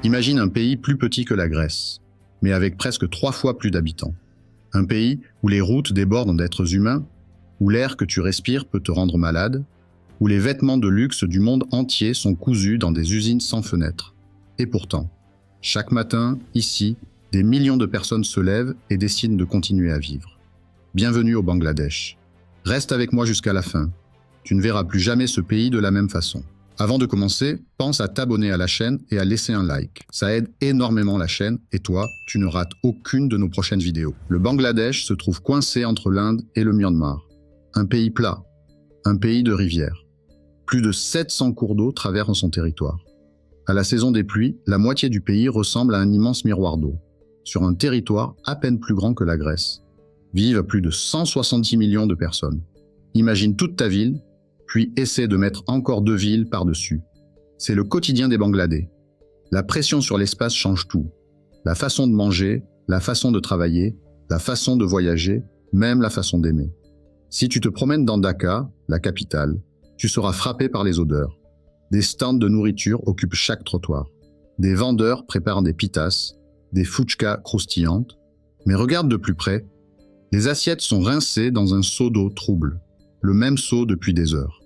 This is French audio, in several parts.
Imagine un pays plus petit que la Grèce, mais avec presque 3 fois plus d'habitants. Un pays où les routes débordent d'êtres humains, où l'air que tu respires peut te rendre malade, où les vêtements de luxe du monde entier sont cousus dans des usines sans fenêtres. Et pourtant, chaque matin, ici, des millions de personnes se lèvent et décident de continuer à vivre. Bienvenue au Bangladesh. Reste avec moi jusqu'à la fin. Tu ne verras plus jamais ce pays de la même façon. Avant de commencer, pense à t'abonner à la chaîne et à laisser un like. Ça aide énormément la chaîne et toi, tu ne rates aucune de nos prochaines vidéos. Le Bangladesh se trouve coincé entre l'Inde et le Myanmar. Un pays plat, un pays de rivières. Plus de 700 cours d'eau traversent son territoire. À la saison des pluies, la moitié du pays ressemble à un immense miroir d'eau. Sur un territoire à peine plus grand que la Grèce, vivent plus de 166 millions de personnes. Imagine toute ta ville, puis essaie de mettre encore 2 villes par-dessus. C'est le quotidien des Bangladais. La pression sur l'espace change tout. La façon de manger, la façon de travailler, la façon de voyager, même la façon d'aimer. Si tu te promènes dans Dhaka, la capitale, tu seras frappé par les odeurs. Des stands de nourriture occupent chaque trottoir. Des vendeurs préparent des pitas, des fuchkas croustillantes. Mais regarde de plus près, les assiettes sont rincées dans un seau d'eau trouble. Le même seau depuis des heures.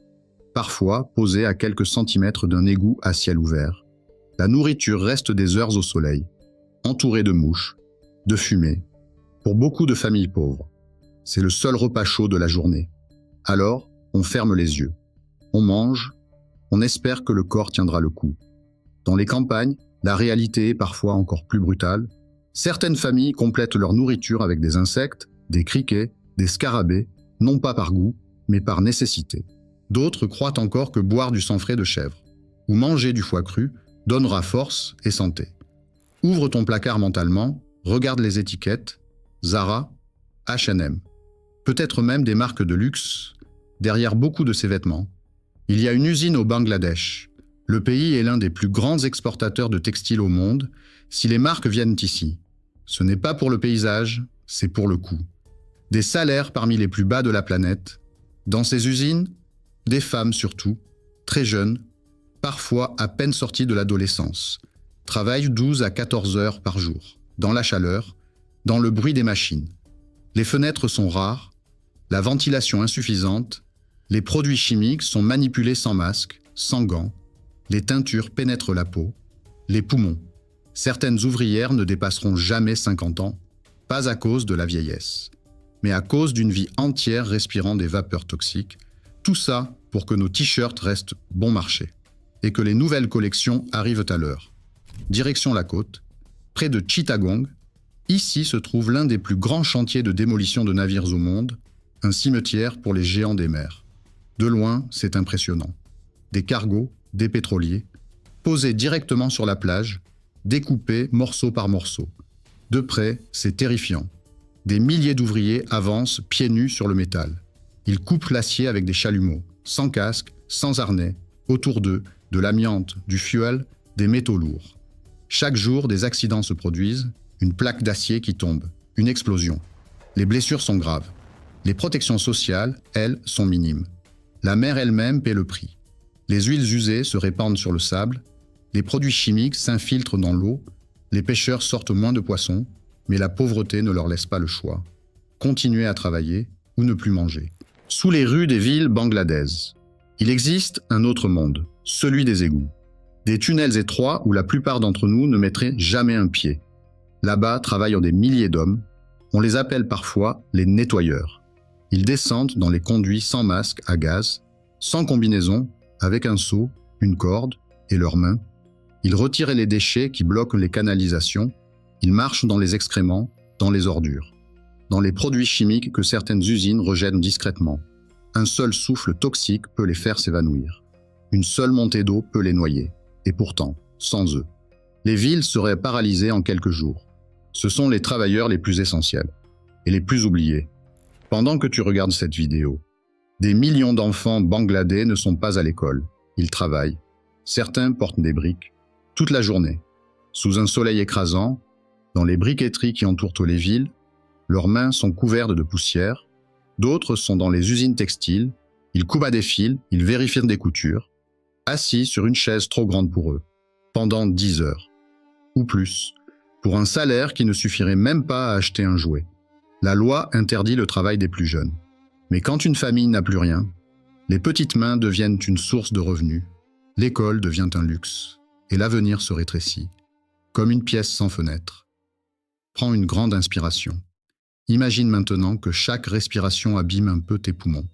Parfois posé à quelques centimètres d'un égout à ciel ouvert. La nourriture reste des heures au soleil, entourée de mouches, de fumée. Pour beaucoup de familles pauvres, c'est le seul repas chaud de la journée. Alors, on ferme les yeux. On mange, on espère que le corps tiendra le coup. Dans les campagnes, la réalité est parfois encore plus brutale. Certaines familles complètent leur nourriture avec des insectes, des criquets, des scarabées, non pas par goût, mais par nécessité. D'autres croient encore que boire du sang frais de chèvre ou manger du foie cru donnera force et santé. Ouvre ton placard mentalement, regarde les étiquettes, Zara, H&M, peut-être même des marques de luxe. Derrière beaucoup de ces vêtements, il y a une usine au Bangladesh. Le pays est l'un des plus grands exportateurs de textiles au monde. Si les marques viennent ici, ce n'est pas pour le paysage, c'est pour le coût. Des salaires parmi les plus bas de la planète. Dans ces usines, des femmes surtout, très jeunes, parfois à peine sorties de l'adolescence, travaillent 12 à 14 heures par jour, dans la chaleur, dans le bruit des machines. Les fenêtres sont rares, la ventilation insuffisante, les produits chimiques sont manipulés sans masque, sans gants, les teintures pénètrent la peau, les poumons. Certaines ouvrières ne dépasseront jamais 50 ans, pas à cause de la vieillesse, mais à cause d'une vie entière respirant des vapeurs toxiques, tout ça pour que nos t-shirts restent bon marché et que les nouvelles collections arrivent à l'heure. Direction la côte, près de Chittagong, ici se trouve l'un des plus grands chantiers de démolition de navires au monde, un cimetière pour les géants des mers. De loin, c'est impressionnant. Des cargos, des pétroliers, posés directement sur la plage, découpés morceau par morceau. De près, c'est terrifiant. Des milliers d'ouvriers avancent pieds nus sur le métal. Ils coupent l'acier avec des chalumeaux, sans casque, sans harnais, autour d'eux, de l'amiante, du fuel, des métaux lourds. Chaque jour, des accidents se produisent, une plaque d'acier qui tombe, une explosion. Les blessures sont graves. Les protections sociales, elles, sont minimes. La mer elle-même paie le prix. Les huiles usées se répandent sur le sable, les produits chimiques s'infiltrent dans l'eau, les pêcheurs sortent moins de poissons, mais la pauvreté ne leur laisse pas le choix. Continuer à travailler ou ne plus manger. Sous les rues des villes bangladaises, il existe un autre monde, celui des égouts. Des tunnels étroits où la plupart d'entre nous ne mettraient jamais un pied. Là-bas travaillent des milliers d'hommes. On les appelle parfois les nettoyeurs. Ils descendent dans les conduits sans masque à gaz, sans combinaison, avec un seau, une corde et leurs mains. Ils retirent les déchets qui bloquent les canalisations. Ils marchent dans les excréments, dans les ordures, dans les produits chimiques que certaines usines rejettent discrètement. Un seul souffle toxique peut les faire s'évanouir. Une seule montée d'eau peut les noyer. Et pourtant, sans eux, les villes seraient paralysées en quelques jours. Ce sont les travailleurs les plus essentiels et les plus oubliés. Pendant que tu regardes cette vidéo, des millions d'enfants bangladais ne sont pas à l'école. Ils travaillent. Certains portent des briques toute la journée, sous un soleil écrasant, dans les briqueteries qui entourent les villes. Leurs mains sont couvertes de poussière. D'autres sont dans les usines textiles. Ils coupent à des fils, ils vérifient des coutures, assis sur une chaise trop grande pour eux, pendant 10 heures. ou plus, pour un salaire qui ne suffirait même pas à acheter un jouet. La loi interdit le travail des plus jeunes. Mais quand une famille n'a plus rien, les petites mains deviennent une source de revenus, l'école devient un luxe, et l'avenir se rétrécit, comme une pièce sans fenêtre. Prends une grande inspiration. Imagine maintenant que chaque respiration abîme un peu tes poumons.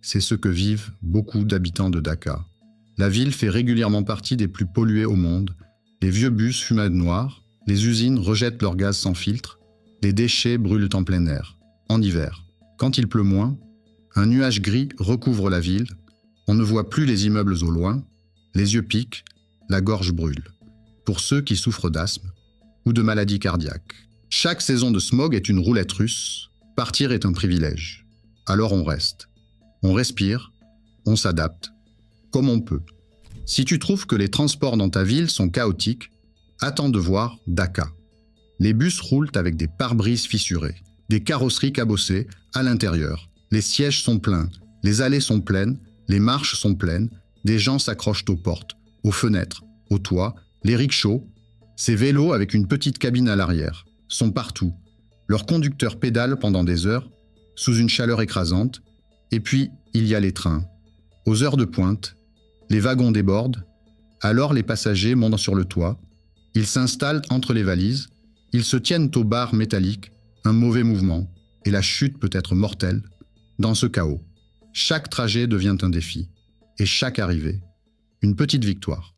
C'est ce que vivent beaucoup d'habitants de Dakar. La ville fait régulièrement partie des plus polluées au monde. Les vieux bus fument à noir, les usines rejettent leur gaz sans filtre, les déchets brûlent en plein air. En hiver, quand il pleut moins, un nuage gris recouvre la ville, on ne voit plus les immeubles au loin, les yeux piquent, la gorge brûle. Pour ceux qui souffrent d'asthme ou de maladies cardiaques. Chaque saison de smog est une roulette russe, partir est un privilège. Alors on reste. On respire, on s'adapte, comme on peut. Si tu trouves que les transports dans ta ville sont chaotiques, attends de voir Dakar. Les bus roulent avec des pare-brises fissurés, des carrosseries cabossées à l'intérieur. Les sièges sont pleins, les allées sont pleines, les marches sont pleines, des gens s'accrochent aux portes, aux fenêtres, aux toits, les rickshaws, ces vélos avec une petite cabine à l'arrière, sont partout. Leurs conducteurs pédalent pendant des heures, sous une chaleur écrasante. Et puis, il y a les trains. Aux heures de pointe, les wagons débordent, alors les passagers montent sur le toit, ils s'installent entre les valises, ils se tiennent aux barres métalliques, un mauvais mouvement, et la chute peut être mortelle. Dans ce chaos, chaque trajet devient un défi, et chaque arrivée, une petite victoire.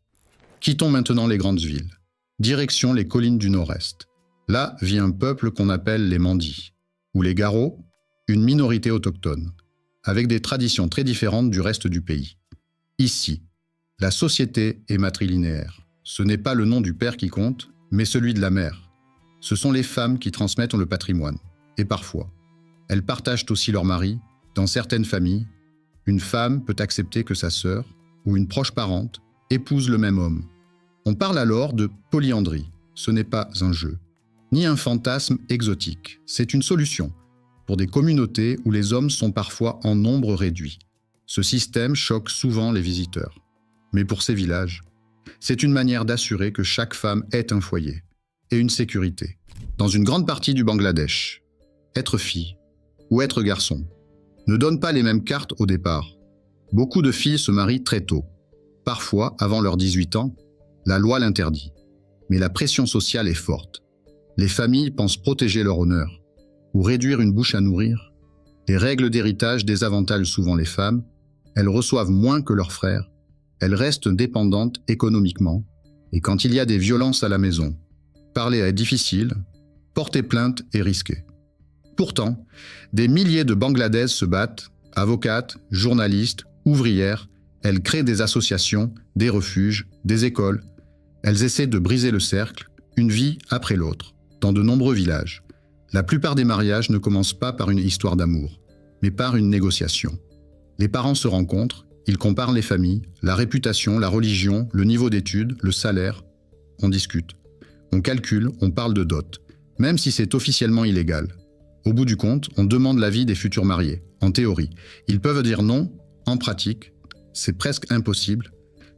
Quittons maintenant les grandes villes. Direction les collines du Nord-Est. Là vit un peuple qu'on appelle les Mandis, ou les Garos, une minorité autochtone, avec des traditions très différentes du reste du pays. Ici, la société est matrilinéaire. Ce n'est pas le nom du père qui compte, mais celui de la mère. Ce sont les femmes qui transmettent le patrimoine. Et parfois, elles partagent aussi leur mari. Dans certaines familles, une femme peut accepter que sa sœur, ou une proche parente, épouse le même homme. On parle alors de polyandrie. Ce n'est pas un jeu, ni un fantasme exotique. C'est une solution pour des communautés où les hommes sont parfois en nombre réduit. Ce système choque souvent les visiteurs. Mais pour ces villages, c'est une manière d'assurer que chaque femme ait un foyer et une sécurité. Dans une grande partie du Bangladesh, être fille ou être garçon ne donne pas les mêmes cartes au départ. Beaucoup de filles se marient très tôt. Parfois, avant leurs 18 ans, la loi l'interdit. Mais la pression sociale est forte. Les familles pensent protéger leur honneur ou réduire une bouche à nourrir. Les règles d'héritage désavantagent souvent les femmes. Elles reçoivent moins que leurs frères. Elles restent dépendantes économiquement. Et quand il y a des violences à la maison, parler est difficile, porter plainte est risqué. Pourtant, des milliers de Bangladaises se battent, avocates, journalistes, ouvrières. Elles créent des associations, des refuges, des écoles. Elles essaient de briser le cercle, une vie après l'autre, dans de nombreux villages. La plupart des mariages ne commencent pas par une histoire d'amour, mais par une négociation. Les parents se rencontrent, ils comparent les familles, la réputation, la religion, le niveau d'études, le salaire. On discute. On calcule, on parle de dot, même si c'est officiellement illégal. Au bout du compte, on demande l'avis des futurs mariés, en théorie. Ils peuvent dire non, en pratique, c'est presque impossible.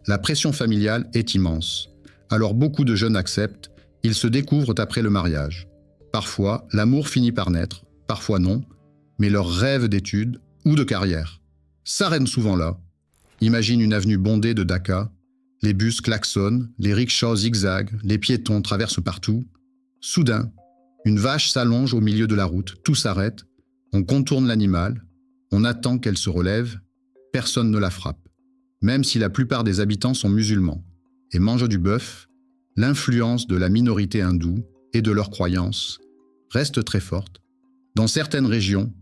La pression familiale est immense. Alors beaucoup de jeunes acceptent, ils se découvrent après le mariage. Parfois, l'amour finit par naître, parfois non, mais leurs rêves d'études ou de carrière s'arrêtent souvent là. Imagine une avenue bondée de Dhaka, les bus klaxonnent, les rickshaws zigzaguent, les piétons traversent partout. Soudain, une vache s'allonge au milieu de la route, tout s'arrête, on contourne l'animal, on attend qu'elle se relève, personne ne la frappe. Même si la plupart des habitants sont musulmans et mangent du bœuf, l'influence de la minorité hindoue et de leurs croyances reste très forte. Dans certaines régions,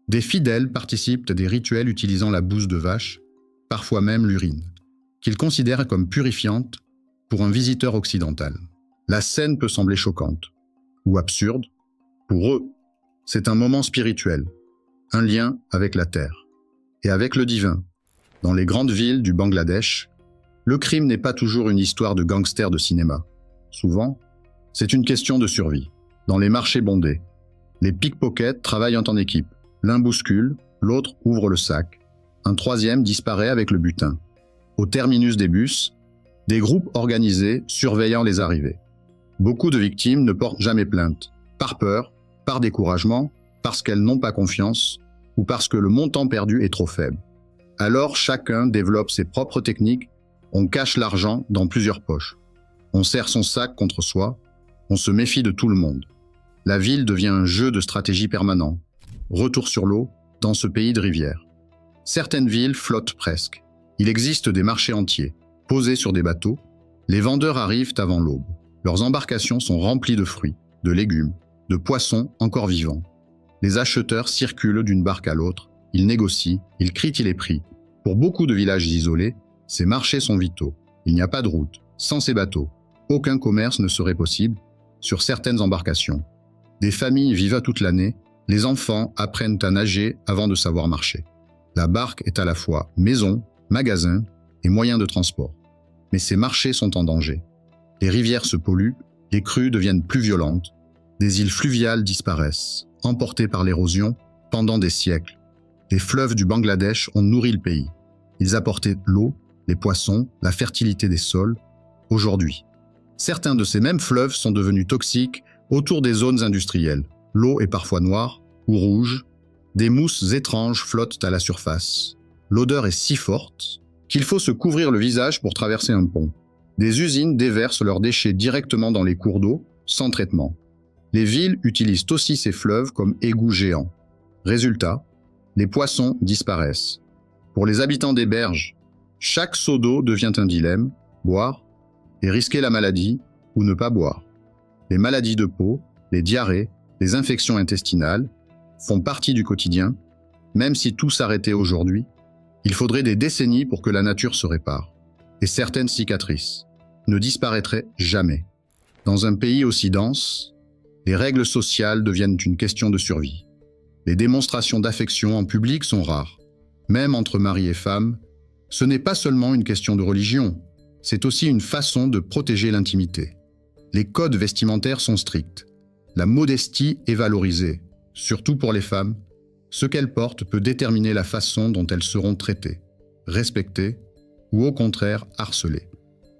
des fidèles participent à des rituels utilisant la bouse de vache, parfois même l'urine, qu'ils considèrent comme purifiante pour un visiteur occidental. La scène peut sembler choquante ou absurde. Pour eux, c'est un moment spirituel, un lien avec la terre et avec le divin. Dans les grandes villes du Bangladesh, le crime n'est pas toujours une histoire de gangsters de cinéma. Souvent, c'est une question de survie. Dans les marchés bondés, les pickpockets travaillent en équipe. L'un bouscule, l'autre ouvre le sac. Un troisième disparaît avec le butin. Au terminus des bus, des groupes organisés surveillant les arrivées. Beaucoup de victimes ne portent jamais plainte, par peur, par découragement, parce qu'elles n'ont pas confiance ou parce que le montant perdu est trop faible. Alors chacun développe ses propres techniques, on cache l'argent dans plusieurs poches. On serre son sac contre soi, on se méfie de tout le monde. La ville devient un jeu de stratégie permanent. Retour sur l'eau, dans ce pays de rivières. Certaines villes flottent presque. Il existe des marchés entiers, posés sur des bateaux. Les vendeurs arrivent avant l'aube. Leurs embarcations sont remplies de fruits, de légumes, de poissons encore vivants. Les acheteurs circulent d'une barque à l'autre, ils négocient, ils crient les prix. Pour beaucoup de villages isolés, ces marchés sont vitaux. Il n'y a pas de route. Sans ces bateaux, aucun commerce ne serait possible sur certaines embarcations. Des familles vivent toute l'année, les enfants apprennent à nager avant de savoir marcher. La barque est à la fois maison, magasin et moyen de transport. Mais ces marchés sont en danger. Les rivières se polluent, les crues deviennent plus violentes, des îles fluviales disparaissent, emportées par l'érosion pendant des siècles. Les fleuves du Bangladesh ont nourri le pays. Ils apportaient l'eau, les poissons, la fertilité des sols. Aujourd'hui, certains de ces mêmes fleuves sont devenus toxiques autour des zones industrielles. L'eau est parfois noire ou rouge. Des mousses étranges flottent à la surface. L'odeur est si forte qu'il faut se couvrir le visage pour traverser un pont. Des usines déversent leurs déchets directement dans les cours d'eau, sans traitement. Les villes utilisent aussi ces fleuves comme égouts géants. Résultat, les poissons disparaissent. Pour les habitants des berges, chaque seau d'eau devient un dilemme, boire et risquer la maladie ou ne pas boire. Les maladies de peau, les diarrhées, les infections intestinales font partie du quotidien. Même si tout s'arrêtait aujourd'hui, il faudrait des décennies pour que la nature se répare. Et certaines cicatrices ne disparaîtraient jamais. Dans un pays aussi dense, les règles sociales deviennent une question de survie. Les démonstrations d'affection en public sont rares. Même entre mari et femme, ce n'est pas seulement une question de religion, c'est aussi une façon de protéger l'intimité. Les codes vestimentaires sont stricts. La modestie est valorisée, surtout pour les femmes. Ce qu'elles portent peut déterminer la façon dont elles seront traitées, respectées ou au contraire harcelées.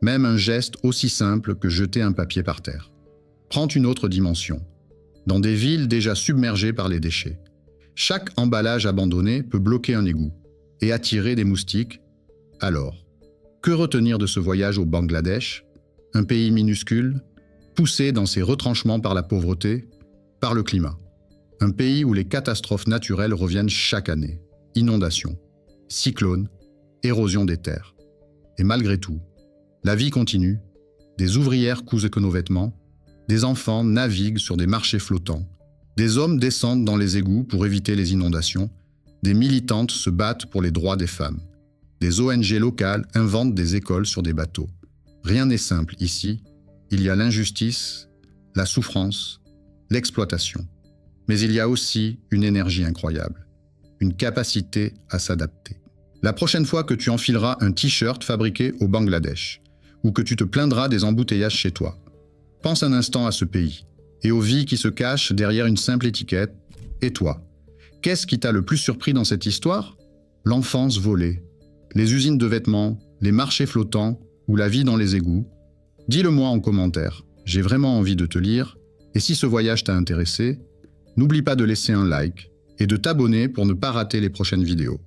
Même un geste aussi simple que jeter un papier par terre prend une autre dimension. Dans des villes déjà submergées par les déchets, chaque emballage abandonné peut bloquer un égout et attirer des moustiques. Alors, que retenir de ce voyage au Bangladesh, un pays minuscule, poussé dans ses retranchements par la pauvreté, par le climat. Un pays où les catastrophes naturelles reviennent chaque année. Inondations, cyclones, érosion des terres. Et malgré tout, la vie continue. Des ouvrières cousent nos vêtements, des enfants naviguent sur des marchés flottants, des hommes descendent dans les égouts pour éviter les inondations, des militantes se battent pour les droits des femmes. Des ONG locales inventent des écoles sur des bateaux. Rien n'est simple ici. Il y a l'injustice, la souffrance, l'exploitation. Mais il y a aussi une énergie incroyable, une capacité à s'adapter. La prochaine fois que tu enfileras un t-shirt fabriqué au Bangladesh, ou que tu te plaindras des embouteillages chez toi, pense un instant à ce pays, et aux vies qui se cachent derrière une simple étiquette. Et toi, qu'est-ce qui t'a le plus surpris dans cette histoire? L'enfance volée, les usines de vêtements, les marchés flottants, ou la vie dans les égouts? Dis-le-moi en commentaire, j'ai vraiment envie de te lire, et si ce voyage t'a intéressé, n'oublie pas de laisser un like et de t'abonner pour ne pas rater les prochaines vidéos.